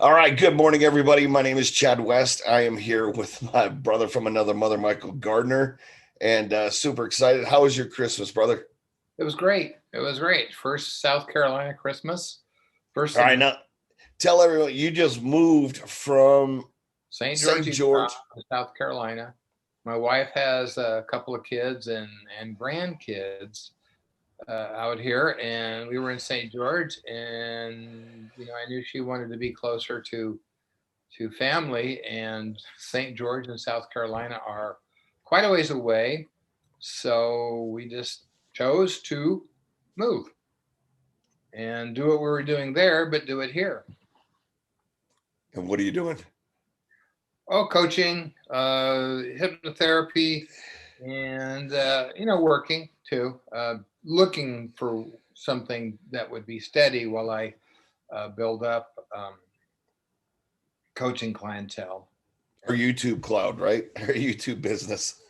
All right, good morning, everybody. My name is Chad West. I am here with my brother from another mother, Michael Gardner, and super excited. How was your Christmas, brother? It was great. It was great. First South Carolina Christmas. First All right, in now tell everyone you just moved from St. George, St. Utah, George. South Carolina. My wife has a couple of kids and grandkids out here, and we were in St. George, and I knew she wanted to be closer to family, and St. George and South Carolina are quite a ways away, so we just chose to move and do what we were doing there, but do it here. And what are you doing? Oh, coaching, hypnotherapy, and working too. Looking for something that would be steady while I build up coaching clientele. Or And YouTube cloud, right? Or YouTube business.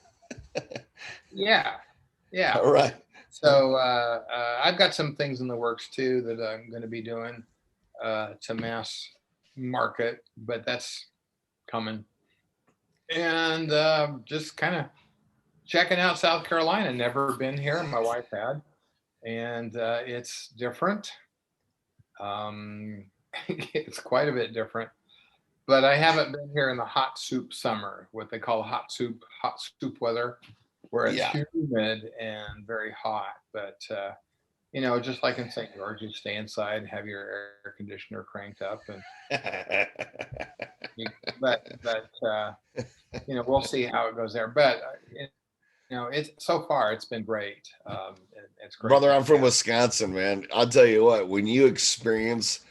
yeah, yeah. All right. So I've got some things in the works too that I'm going to be doing to mass market, but that's coming. And just kind of checking out South Carolina. Never been here. My wife had, and it's different. Um, it's quite a bit different. But I haven't been here in the hot soup summer, what they call hot soup weather, where it's Yeah. humid and very hot. But just like in St. George, you stay inside, have your air conditioner cranked up, and you, but we'll see how it goes there. But it's so far it's been great. It's great Brother, to I'm from have. Wisconsin, man. I'll tell you what, when you experience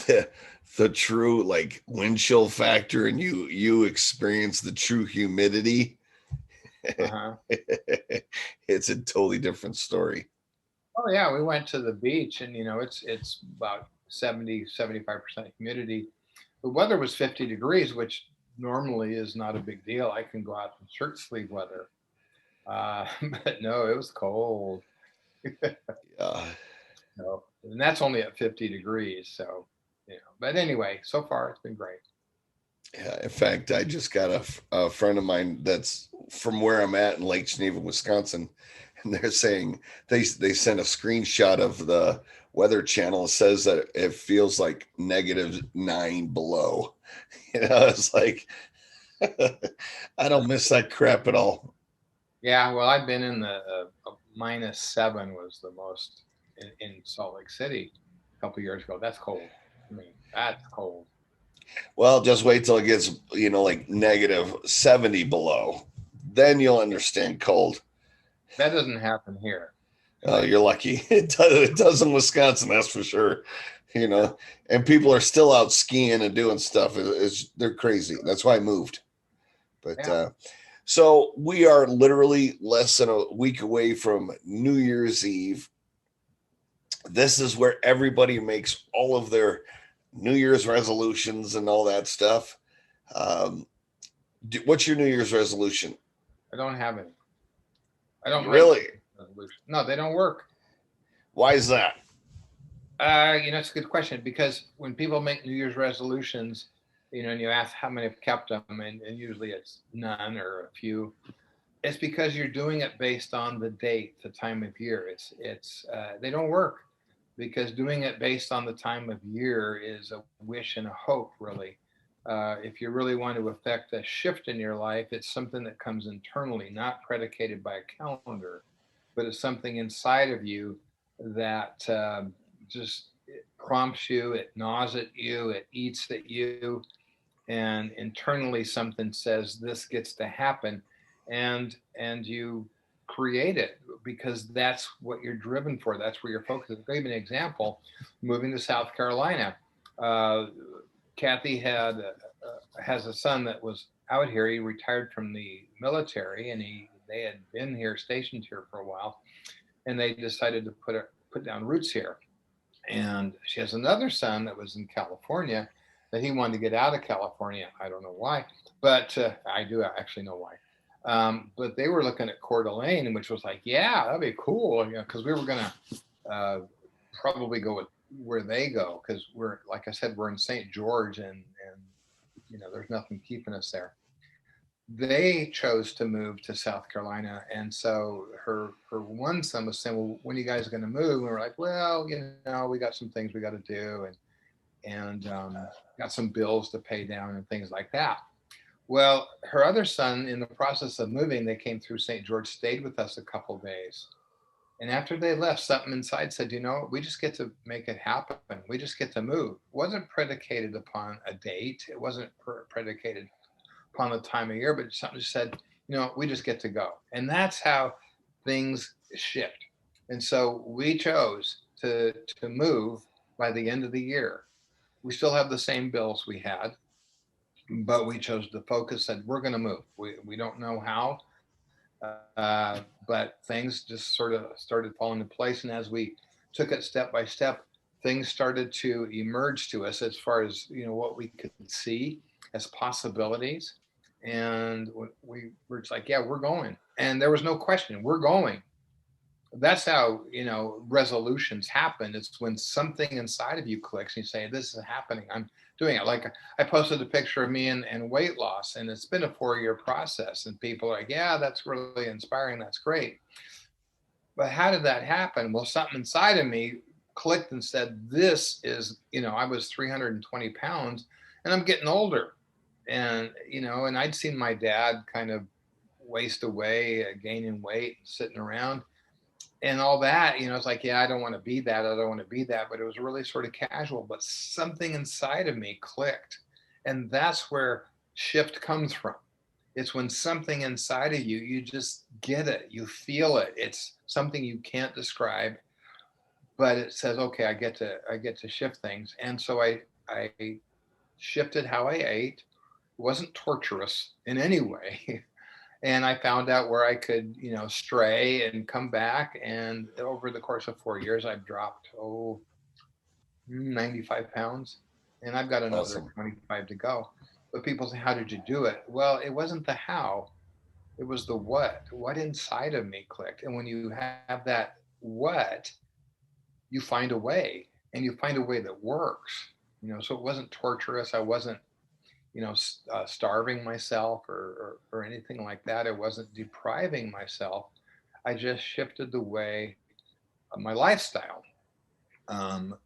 the the true like wind chill factor and you experience the true humidity, Uh-huh. it's a totally different story. Oh yeah, we went to the beach, and it's about 70-75% humidity. The weather was 50 degrees, which normally is not a big deal. I can go out in shirt sleeve weather, but no, it was cold. Yeah. No, and that's only at 50 degrees. So, but anyway, so far it's been great. Yeah. In fact, I just got a friend of mine that's from where I'm at in Lake Geneva, Wisconsin, and they're saying they sent a screenshot of the weather channel. It says that it feels like -9 below. It's like I don't miss that crap at all. Yeah, well, I've been in the -7 was the most in Salt Lake City a couple years ago. That's cold. I mean, that's cold. Well, just wait till it gets, like -70 below. Then you'll understand cold. That doesn't happen here. Oh, Like, you're lucky. It does in Wisconsin, that's for sure. And people are still out skiing and doing stuff. They're crazy. That's why I moved. But yeah. so we are literally less than a week away from New Year's Eve. This is where everybody makes all of their New Year's resolutions and all that stuff. Um, what's your New Year's resolution? I don't have any. I don't make Really? resolutions. No, they don't work. Why is that? It's a good question because when people make New Year's resolutions, and you ask how many have kept them, and usually it's none or a few. It's because you're doing it based on the date, the time of year. It's they don't work because doing it based on the time of year is a wish and a hope, really. If you really want to affect a shift in your life, it's something that comes internally, not predicated by a calendar, but it's something inside of you that just it prompts you, it gnaws at you, it eats at you, and internally something says this gets to happen, and you create it because that's what you're driven for. That's where you're focused. I'll give you an example. Moving to South Carolina, uh, Kathy has a son that was out here. He retired from the military, and they had been here, stationed here for a while, and they decided to put down roots here. And she has another son that was in California that he wanted to get out of California. I don't know why, but I do actually know why. But they were looking at Coeur d'Alene, which was like, yeah, that'd be cool, because we were gonna uh, probably go with where they go, because we're, like I said, we're in St. George, and there's nothing keeping us there. They chose to move to South Carolina, and so her one son was saying, "Well, when are you guys going to move?" And we were like, "Well, we got some things we got to do, and got some bills to pay down and things like that." Well, her other son, in the process of moving, they came through St. George, stayed with us a couple days. And after they left, something inside said, we just get to make it happen. We just get to move. It wasn't predicated upon a date. It wasn't predicated upon the time of year, but something just said, we just get to go. And that's how things shift. And so we chose to move by the end of the year. We still have the same bills we had, but we chose to focus and we're going to move. We don't know how, but things just sort of started falling into place. And as we took it step by step, things started to emerge to us as far as what we could see as possibilities. And we were just like, yeah, we're going. And there was no question, we're going. That's how resolutions happen. It's when something inside of you clicks and you say, this is happening, I'm doing it. Like I posted a picture of me and weight loss, and it's been a 4-year process, and people are like, yeah, that's really inspiring, that's great. But how did that happen? Well, something inside of me clicked and said, this is, I was 320 pounds and I'm getting older. And I'd seen my dad kind of waste away, gaining weight and sitting around and all that. It's like, yeah, I don't want to be that. I don't want to be that. But it was really sort of casual. But something inside of me clicked. And that's where shift comes from. It's when something inside of you, you just get it. You feel it. It's something you can't describe, but it says, okay, I get to shift things. And so I shifted how I ate. It wasn't torturous in any way. And I found out where I could, stray and come back. And over the course of 4 years, I've dropped 95 pounds, and I've got another Awesome. 25 to go. But people say, how did you do it? Well, it wasn't the how, it was the what inside of me clicked. And when you have that what, you find a way, and you find a way that works. So it wasn't torturous. I wasn't starving myself or anything like that. I wasn't depriving myself. I just shifted the way of my lifestyle, um,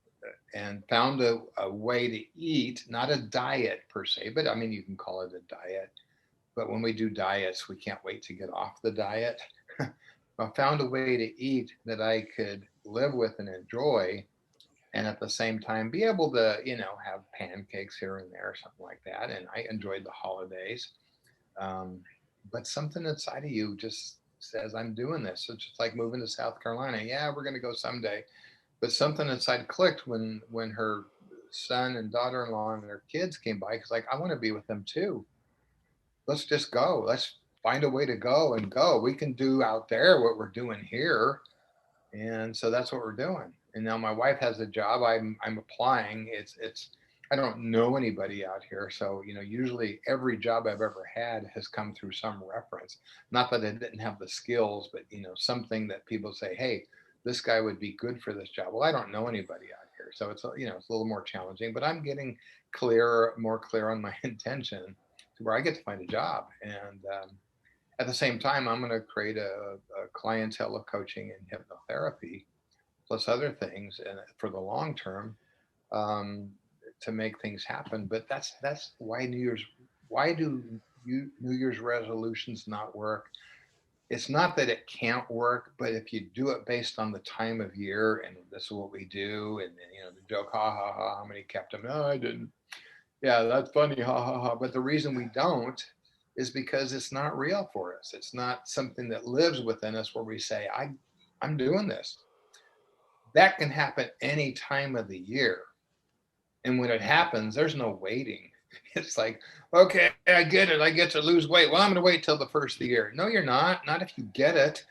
and found a way to eat, not a diet per se, but I mean, you can call it a diet. But when we do diets, we can't wait to get off the diet. I found a way to eat that I could live with and enjoy, and at the same time be able to, have pancakes here and there, something like that. And I enjoyed the holidays. Um, but something inside of you just says, I'm doing this. It's just like moving to South Carolina. Yeah, we're going to go someday. But something inside clicked when her son and daughter-in-law and their kids came by, because like, I want to be with them too. Let's just go. Let's find a way to go and go. We can do out there what we're doing here. And so that's what we're doing. And now my wife has a job. I'm applying. It's I don't know anybody out here, so usually every job I've ever had has come through some reference. Not that I didn't have the skills, but something that people say, hey, this guy would be good for this job. Well, I don't know anybody out here, so it's it's a little more challenging. But I'm getting more clear on my intention to where I get to find a job. And at the same time, I'm going to create a clientele of coaching and hypnotherapy, plus other things, and for the long term, um, to make things happen. But that's why New Year's. Why do New Year's resolutions not work? It's not that it can't work, but if you do it based on the time of year, and this is what we do, and then, the joke, ha ha ha, how many kept them? No, I didn't. Yeah, that's funny, ha ha ha. But the reason we don't is because it's not real for us. It's not something that lives within us where we say, I'm doing this. That can happen any time of the year. And when it happens, there's no waiting. It's like, okay, I get it. I get to lose weight. Well, I'm going to wait till the first of the year. No, you're not. Not if you get it.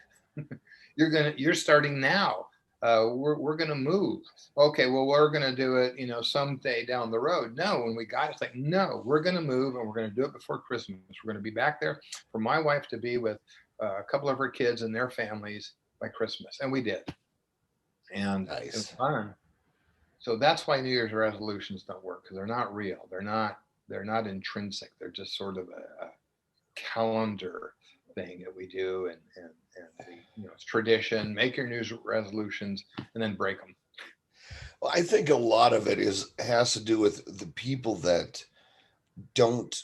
You're starting now. We're going to move. Okay, well, we're going to do it, someday down the road. No, when we got it, it's like, no, we're going to move, and we're going to do it before Christmas. We're going to be back there for my wife to be with a couple of her kids and their families by Christmas. And we did. And it was Nice. fun. So that's why New Year's resolutions don't work, because they're not real. They're not intrinsic. They're just sort of a calendar thing that we do, and it's tradition. Make your New Year's resolutions and then break them. Well, I think a lot of it has to do with the people that don't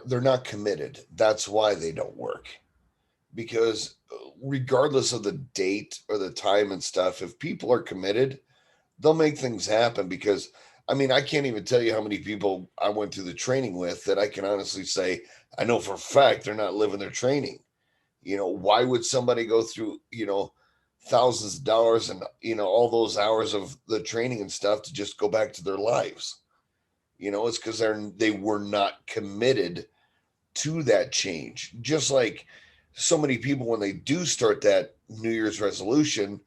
they're not committed. That's why they don't work. Because regardless of the date or the time and stuff, if people are committed, they'll make things happen. Because I mean, I can't even tell you how many people I went through the training with that I can honestly say I know for a fact they're not living their training. Why would somebody go through, thousands of dollars and, all those hours of the training and stuff to just go back to their lives? It's because they were not committed to that change. Just like so many people, when they do start that New Year's resolution,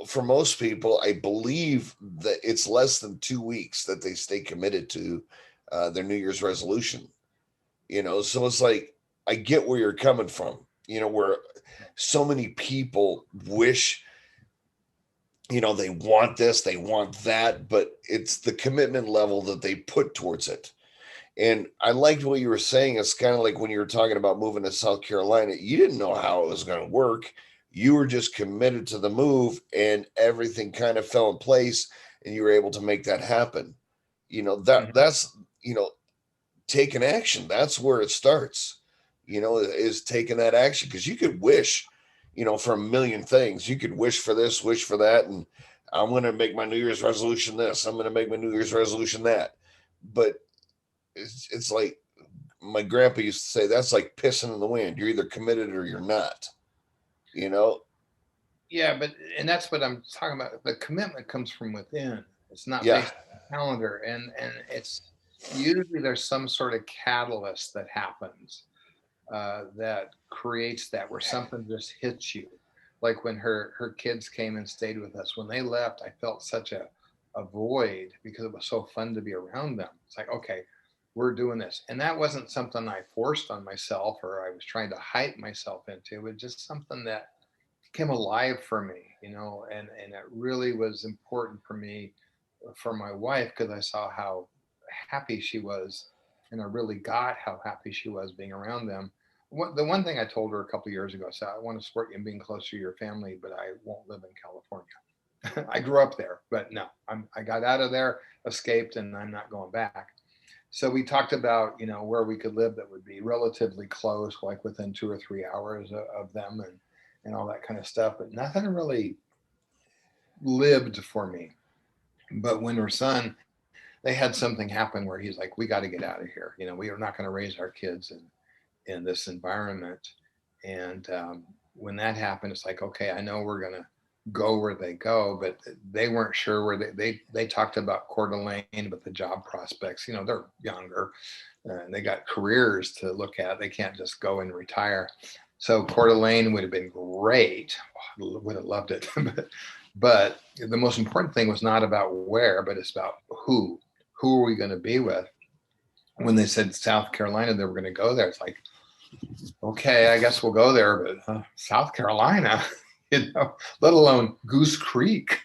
for most people, I believe that it's less than 2 weeks that they stay committed to their New Year's resolution. So it's like, I get where you're coming from, where so many people wish, they want this, they want that, but it's the commitment level that they put towards it. And I liked what you were saying. It's kind of like when you were talking about moving to South Carolina, you didn't know how it was going to work. You were just committed to the move, and everything kind of fell in place, and you were able to make that happen. Mhm. That's, taking action. That's where it starts, is taking that action. Because you could wish, for a million things. You could wish for this, wish for that, and I'm going to make my New Year's resolution this. I'm going to make my New Year's resolution that. But it's like my grandpa used to say, that's like pissing in the wind. You're either committed or you're not. You know? Yeah, but and that's what I'm talking about. The commitment comes from within. It's not Yeah. based on the calendar, and it's usually there's some sort of catalyst that happens that creates that, where something just hits you. Like when her kids came and stayed with us. When they left, I felt such a void because it was so fun to be around them. It's like, okay, we're doing this, and that wasn't something I forced on myself or I was trying to hype myself into. It was just something that came alive for me, and it really was important for me, for my wife, because I saw how happy she was, and I really got how happy she was being around them. The one thing I told her a couple of years ago, I said, I want to support you in being close to your family, but I won't live in California. I grew up there, but no, I got out of there, escaped, and I'm not going back. So we talked about, where we could live that would be relatively close, like within 2 or 3 hours of them, and all that kind of stuff. But nothing really lived for me. But when her son, they had something happen where he's like, we got to get out of here. We are not going to raise our kids in this environment. And when that happened, it's like, okay, I know we're going to go where they go, but they weren't sure where they talked about Coeur d'Alene, but the job prospects, they're younger and they got careers to look at. They can't just go and retire. So Coeur d'Alene would have been great. Oh, would have loved it. but the most important thing was not about where, but it's about who. Who are we going to be with? When they said South Carolina, they were going to go there. It's like, okay, I guess we'll go there, but South Carolina, let alone Goose Creek.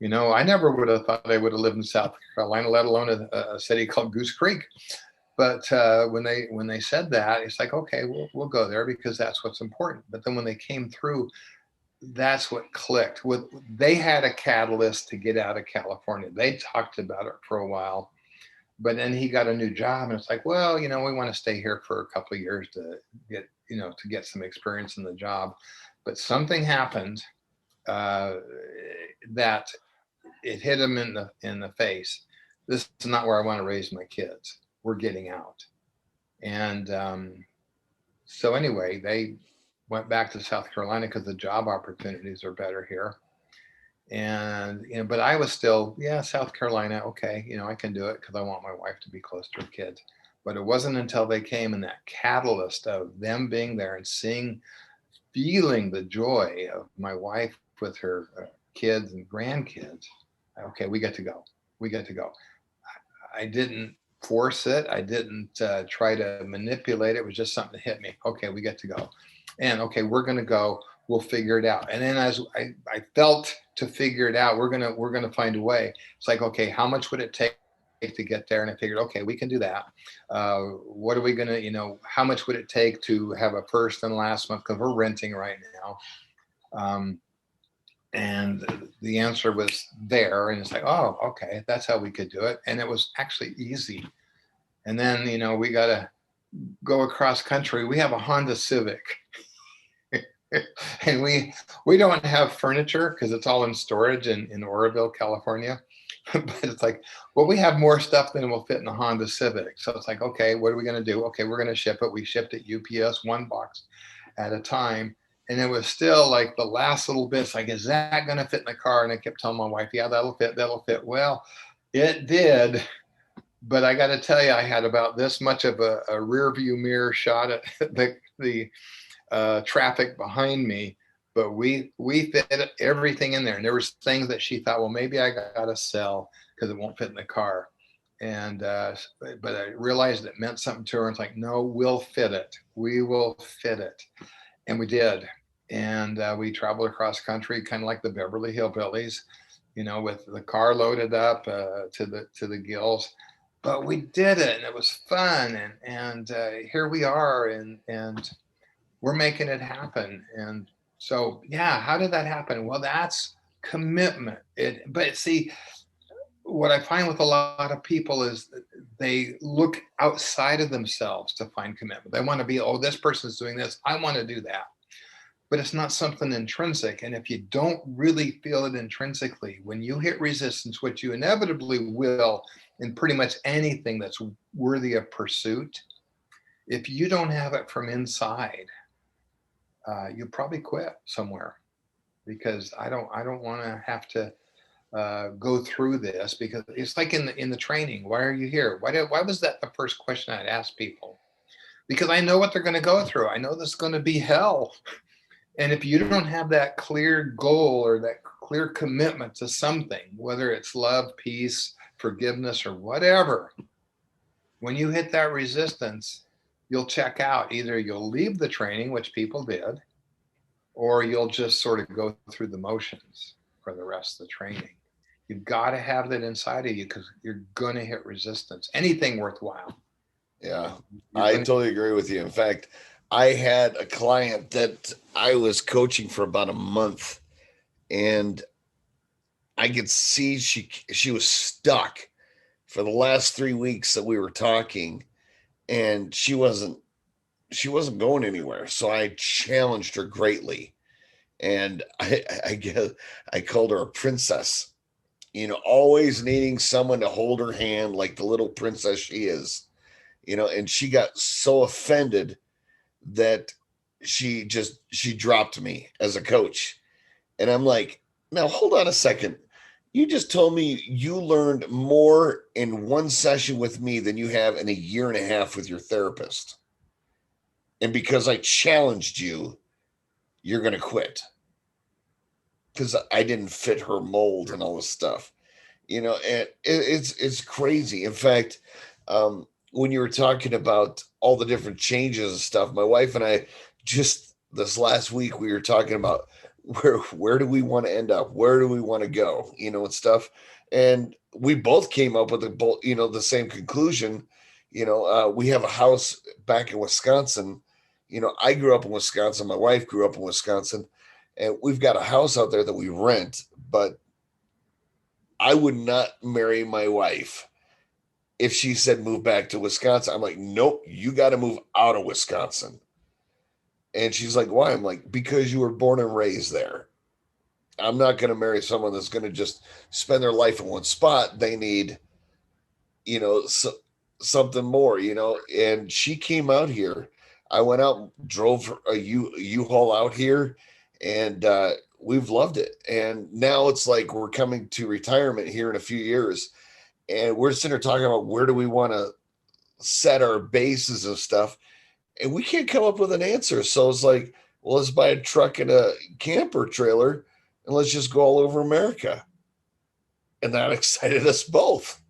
I never would have thought I would have lived in South Carolina, let alone a city called Goose Creek. But when they said that, it's like, okay, we'll go there because that's what's important. But then when they came through, that's what clicked. They had a catalyst to get out of California. They talked about it for a while, but then he got a new job, and it's like, well, we want to stay here for a couple of years to get some experience in the job. But something happened uh, that it hit him in the face. This is not where I want to raise my kids. We're getting out. And so anyway, they went back to South Carolina because the job opportunities are better here. And but I was still, yeah, South Carolina, okay, I can do it because I want my wife to be close to her kids. But it wasn't until they came, and that catalyst of them being there and feeling the joy of my wife with her kids and grandkids. Okay, we get to go. We get to go. I didn't force it. I didn't try to manipulate it. It was just something that hit me. Okay, we get to go. And okay, we're going to go. We'll figure it out. And then as I felt to figure it out. We're gonna find a way. It's like, okay, how much would it take to get there? And I figured, okay, we can do that. What are we gonna, how much would it take to have a first and last month? Because we're renting right now. And the answer was there, and it's like, oh, okay, that's how we could do it. And it was actually easy. And then, we got to go across country. We have a Honda Civic. And we don't have furniture because it's all in storage in Oroville, California. But it's like, well, we have more stuff than will fit in the Honda Civic. So it's like, okay, what are we going to do? Okay, we're going to ship it. We shipped it UPS, one box at a time. And it was still like the last little bits, like, is that going to fit in the car? And I kept telling my wife, yeah, that'll fit, that'll fit. Well, it did. But I got to tell you, I had about this much of a rear view mirror shot at the traffic behind me, but we fit everything in there. And there was things that she thought, well, maybe I got to sell because it won't fit in the car. And but I realized it meant something to her. It's like, no, we'll fit it. We will fit it. And we did. And we traveled across country, kind of like the Beverly Hillbillies, with the car loaded up to the gills. But we did it, and it was fun. And here we are, and we're making it happen. And so, yeah, how did that happen? Well, that's commitment. But see, what I find with a lot of people is that they look outside of themselves to find commitment. They want to be, oh, this person's doing this, I want to do that. But it's not something intrinsic. And if you don't really feel it intrinsically, when you hit resistance, which you inevitably will in pretty much anything that's worthy of pursuit, if you don't have it from inside, you'll probably quit somewhere, because I don't want to have to go through this, because it's like in the training. Why are you here? Why was that the first question I'd ask people? Because I know what they're going to go through. I know this is going to be hell. And if you don't have that clear goal or that clear commitment to something, whether it's love, peace, forgiveness, or whatever, when you hit that resistance, you'll check out. Either you'll leave the training, which people did, or you'll just sort of go through the motions for the rest of the training. You've got to have that inside of you, because you're going to hit resistance. Anything worthwhile. Yeah, I totally agree with you. In fact, I had a client that I was coaching for about a month, and I could see she was stuck for the last 3 weeks that we were talking, and she wasn't going anywhere. So I challenged her greatly, and I guess I called her a princess, always needing someone to hold her hand like the little princess she is, and she got so offended that she dropped me as a coach. And I'm like, now hold on a second. You just told me you learned more in one session with me than you have in a year and a half with your therapist. And because I challenged you, you're going to quit. Because I didn't fit her mold and all this stuff, and it's crazy. In fact, when you were talking about all the different changes and stuff, my wife and I, just this last week, we were talking about where do we want to end up? Where do we want to go? And stuff. And we both came up with the same conclusion. We have a house back in Wisconsin. I grew up in Wisconsin. My wife grew up in Wisconsin, and we've got a house out there that we rent, but I would not marry my wife if she said move back to Wisconsin. I'm like, nope, you got to move out of Wisconsin. And she's like, why? I'm like, because you were born and raised there. I'm not going to marry someone that's going to just spend their life in one spot. They need, something more, and she came out here. I went out, drove a U-Haul out here, and we've loved it. And now it's like we're coming to retirement here in a few years, and we're sitting here talking about where do we want to set our bases and stuff, and we can't come up with an answer. So it's like, well, let's buy a truck and a camper trailer, and let's just go all over America. And that excited us both.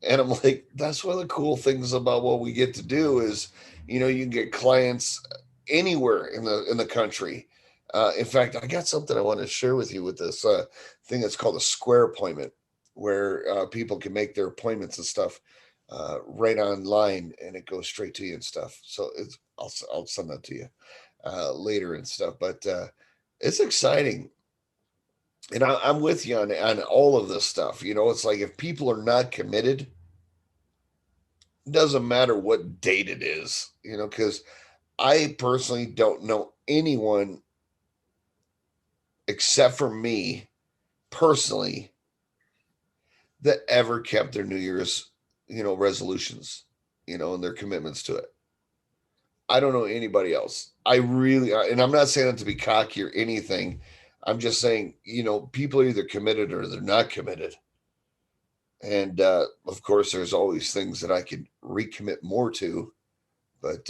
And I'm like, that's one of the cool things about what we get to do is, you can get clients anywhere in the country. In fact, I got something I want to share with you with this thing that's called a square appointment, where people can make their appointments and stuff right online, and it goes straight to you and stuff. So I'll send that to you later and stuff. But it's exciting, and I'm with you on all of this stuff. You know, it's like if people are not committed, doesn't matter what date it is. You know, because I personally don't know anyone except for me personally that ever kept their New Year's, resolutions, and their commitments to it. I don't know anybody else. I really, and I'm not saying that to be cocky or anything. I'm just saying, people are either committed or they're not committed. And of course, there's always things that I could recommit more to, but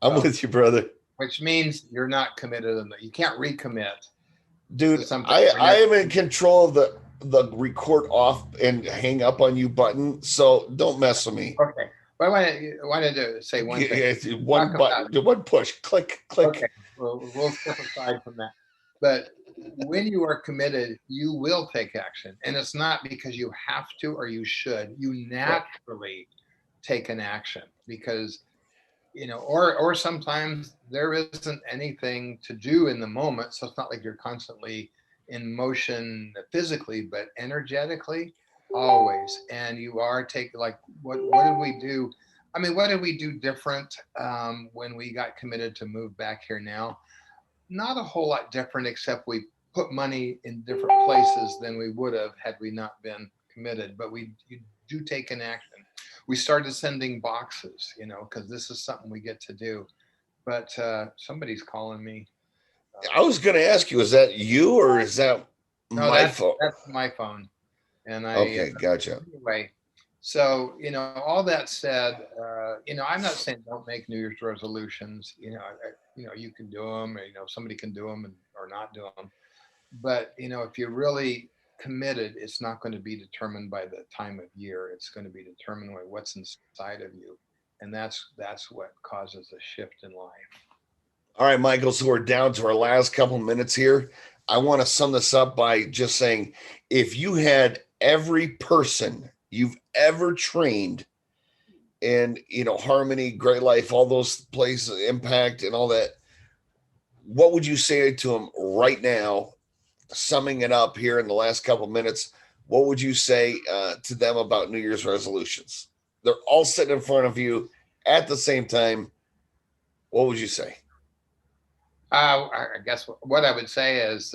I'm Well, with you, brother. which means you're not committed and you can't recommit to Dude, something I where I you're am in control of the record off and hang up on you button, so don't mess with me. okay. But I wanted to say one thing. It's one Talk about button, one push, click, okay. click. We'll step aside from that. But when you are committed, you will take action, and it's not because you have to or you should. You Right. naturally take an action because or sometimes there isn't anything to do in the moment, so it's not like you're constantly in motion physically, but energetically always. And you are taking like what did we do? I mean, what did we do different when we got committed to move back here now? Not a whole lot different, except we put money in different places than we would have had we not been committed. But we you do take an action. We started sending boxes, because this is something we get to do. But somebody's calling me. I was going to ask you, is that you or is that No, my that's phone? that's my phone. And Okay, gotcha. anyway, so all that said, I'm not saying don't make New Year's resolutions. You can do them, or somebody can do them or not do them. But if you're really committed, it's not going to be determined by the time of year. It's going to be determined by what's inside of you, and that's what causes a shift in life. All right, Michael. So we're down to our last couple minutes here. I want to sum this up by just saying if you had every person you've ever trained in, Harmony, Great Life, all those places, Impact, and all that, what would you say to them right now, summing it up here in the last couple minutes? What would you say to them about New Year's resolutions? They're all sitting in front of you at the same time. What would you say? I guess what I would say is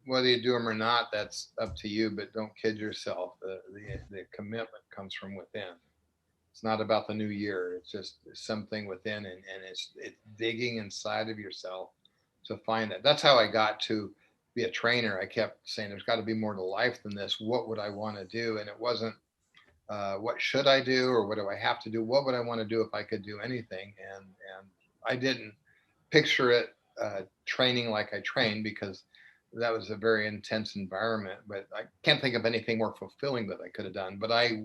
whether you do them or not, that's up to you. But don't kid yourself. The commitment comes from within. It's not about the new year. It's just something within, and it's digging inside of yourself to find that. That's how I got to be a trainer. I kept saying there's got to be more to life than this. What would I want to do? And it wasn't what should I do or what do I have to do? What would I want to do if I could do anything? And I didn't picture it training like I trained because that was a very intense environment. But I can't think of anything more fulfilling that I could have done. But I,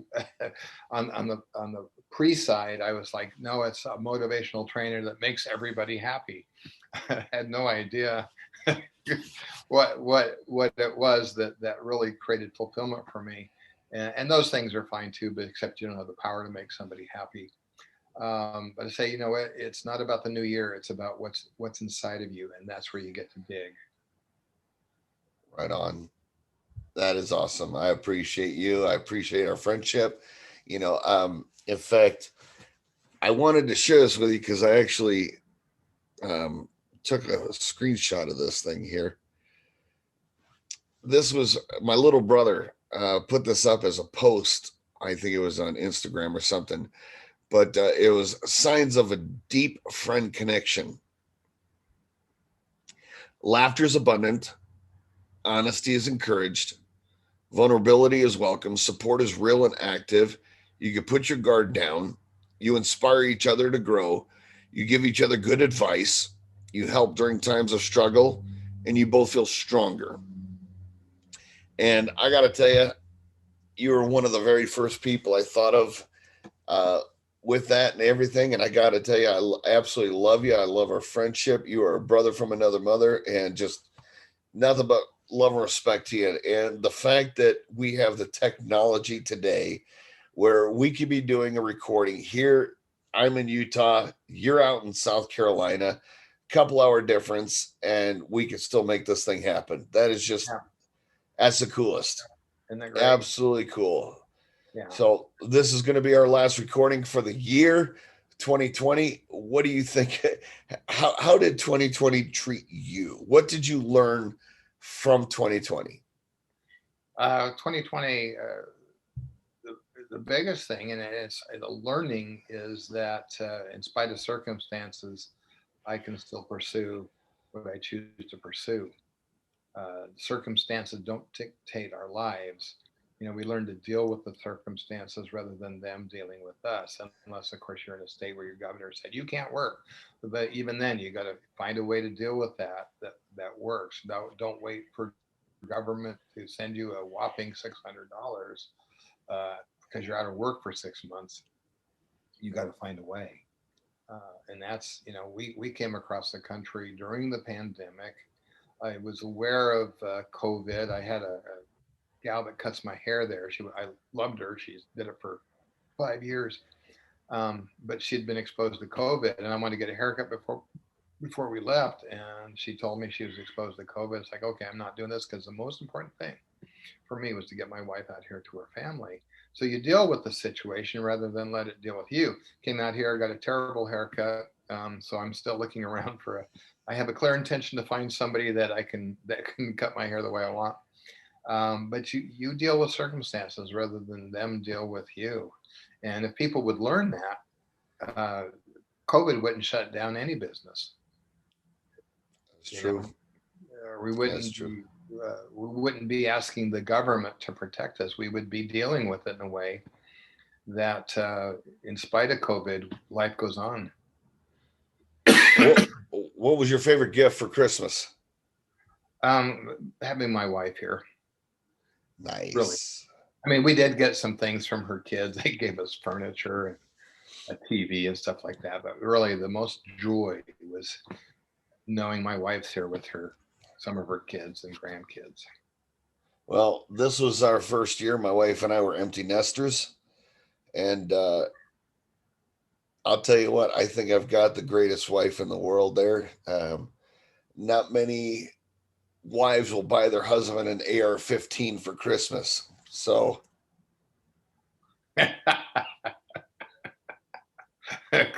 on the pre side, I was like, no, it's a motivational trainer that makes everybody happy. I had no idea what it was that really created fulfillment for me. And those things are fine too, but except you don't have the power to make somebody happy. But I say, it's not about the new year. It's about what's inside of you, and that's where you get to dig. Right on. That is awesome. I appreciate you. I appreciate our friendship. In fact, I wanted to share this with you because I actually took a screenshot of this thing here. This was my little brother put this up as a post. I think it was on Instagram or something, but it was signs of a deep friend connection. Laughter is abundant. Honesty is encouraged. Vulnerability is welcome. Support is real and active. You can put your guard down. You inspire each other to grow. You give each other good advice. You help during times of struggle, and you both feel stronger. And I got to tell you, you were one of the very first people I thought of with that and everything. And I got to tell you, absolutely love you. I love our friendship. You are a brother from another mother, and just nothing but love and respect to you. And the fact that we have the technology today where we could be doing a recording here. I'm in Utah, you're out in South Carolina, couple hour difference, and we could still make this thing happen. That is just, Yeah. that's the coolest. Isn't that great? Absolutely cool. Yeah. So this is going to be our last recording for the year 2020. What do you think? How did 2020 treat you? What did you learn from 2020? 2020, the biggest thing, and it's the learning, is that in spite of circumstances, I can still pursue what I choose to pursue. Circumstances don't dictate our lives. We learn to deal with the circumstances rather than them dealing with us, unless, of course, you're in a state where your governor said you can't work. But even then, you got to find a way to deal with that works. Don't wait for government to send you a whopping $600 because you're out of work for 6 months. You got to find a way. And that's, we came across the country during the pandemic. I was aware of COVID. I had a gal that cuts my hair there. I loved her. She did it for 5 years, but she had been exposed to COVID, and I wanted to get a haircut before we left. And she told me she was exposed to COVID. It's like, okay, I'm not doing this, because the most important thing for me was to get my wife out here to her family. So you deal with the situation rather than let it deal with you. Came out here, got a terrible haircut. So I'm still looking around I have a clear intention to find somebody that can cut my hair the way I want. But you deal with circumstances rather than them deal with you. And if people would learn that, COVID wouldn't shut down any business. That's true. We wouldn't That's true. be, we wouldn't be asking the government to protect us. We would be dealing with it in a way that, in spite of COVID, life goes on. What was your favorite gift for Christmas? Having my wife here, Nice. really. I mean, we did get some things from her kids. They gave us furniture and a TV and stuff like that. But really, the most joy was knowing my wife's here with some of her kids and grandkids. Well, this was our first year. My wife and I were empty nesters. And I'll tell you what, I think I've got the greatest wife in the world there. Not many wives will buy their husband an AR-15 for Christmas. So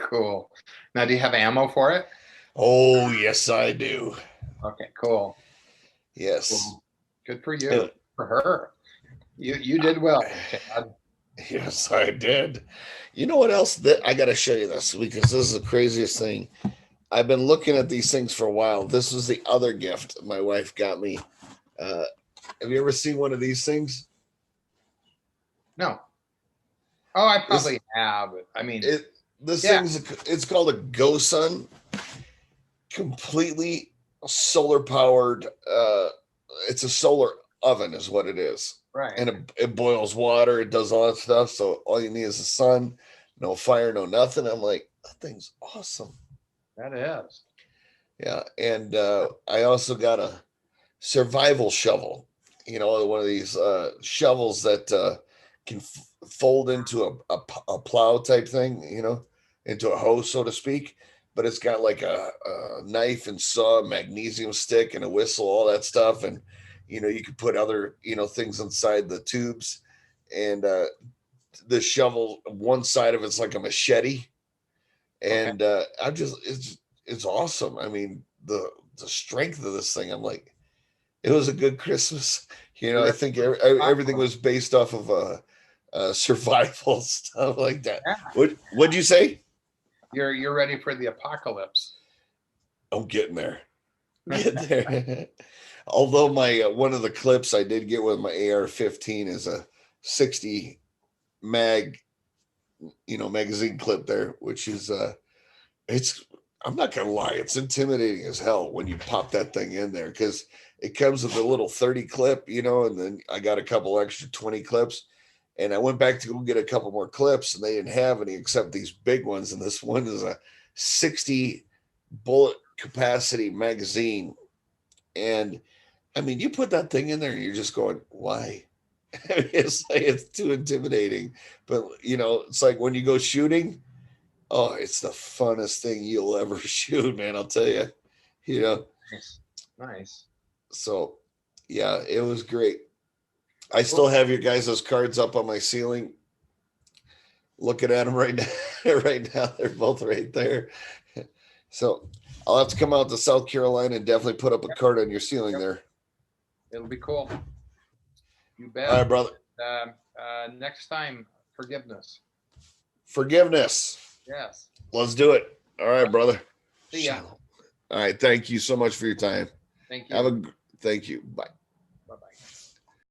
Cool. Now, do you have ammo for it? oh yes, I do. Okay, cool. Yes. Cool. Good for you. For her. You did well, Chad. Yes, I did. You know what else that I got to show you this, because this is the craziest thing. I've been looking at these things for a while. This was the other gift my wife got me. Have you ever seen one of these things? No. Oh, I probably have. I mean, it's called a GoSun, completely solar powered. It's a solar oven, is what it is. Right. And it boils water. It does all that stuff. So all you need is the sun, no fire, no nothing. I'm like, that thing's awesome. That is. Yeah. And I also got a survival shovel, one of these shovels that can fold into a plow type thing, into a hoe, so to speak. But it's got like a knife and saw, magnesium stick, and a whistle, all that stuff. And you could put other things inside the tubes. And the shovel, one side of it's like a machete. And it's awesome. I mean, the strength of this thing, I'm like, it was a good Christmas. I think everything was based off of survival stuff like that. Yeah. What'd you say? You're ready for the apocalypse. I'm getting there. Getting there. Although my one of the clips I did get with my AR-15 is a 60 mag, magazine clip there, which is I'm not gonna lie, it's intimidating as hell when you pop that thing in there, because it comes with a little 30 clip, and then I got a couple extra 20 clips, And I went back to go get a couple more clips, and they didn't have any except these big ones. And this one is a 60 bullet capacity magazine. And I mean, you put that thing in there, and you're just going, why? I mean, it's like it's too intimidating. But it's like when you go shooting, oh, it's the funnest thing you'll ever shoot, man. I'll tell you. You know, Nice. Nice. so yeah, it was great. I still Cool. have your guys' cards up on my ceiling. Looking at them right now, right now, they're both right there. So I'll have to come out to South Carolina and definitely put up a card on your ceiling Yep. there. It'll be cool. You All right, bet. brother. Next time, forgiveness. Forgiveness. Yes. Let's do it. All right, brother. See ya. All right. Thank you so much for your time. Thank Have you. thank you. Bye. Bye-bye.